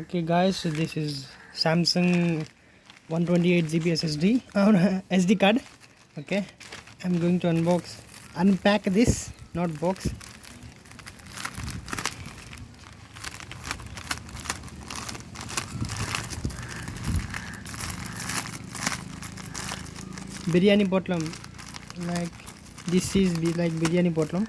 Okay guys, so this is Samsung 128 GB SSD SD card. Okay, I'm going to unpack this, not box. Biryani potlam, like this is like biryani potlam.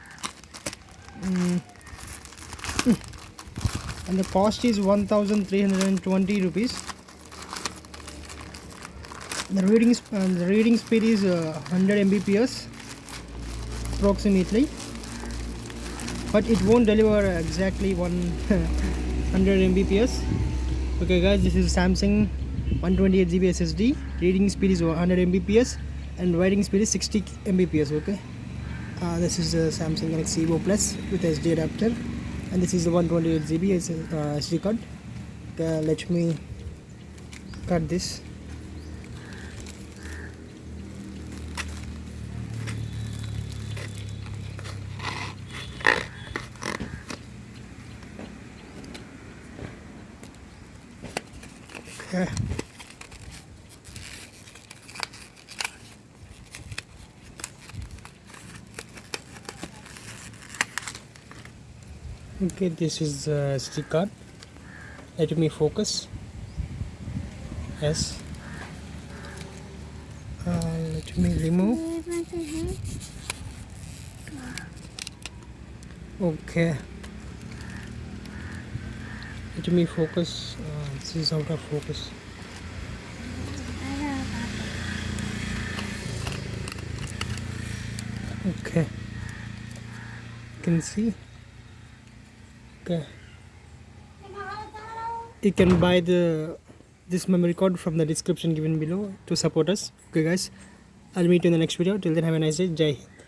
And the cost is 1320 rupees. The reading speed is 100 Mbps approximately, but it won't deliver exactly 100 Mbps. Okay guys, this is Samsung 128 GB SSD. Reading speed is 100 Mbps and writing speed is 60 Mbps. Okay, this is the Samsung Galaxy EVO Plus with SD adapter, and this is the 128 GB SD card. Okay, let me cut this. Okay. Okay, this is the SD card. Let me focus. Yes. Let me remove. Okay. Let me focus. This is out of focus. Okay. You can see. Okay. You can buy this memory card from the description given below to support us. Okay guys, I'll meet you in the next video. Till then, have a nice day. Jai Hind.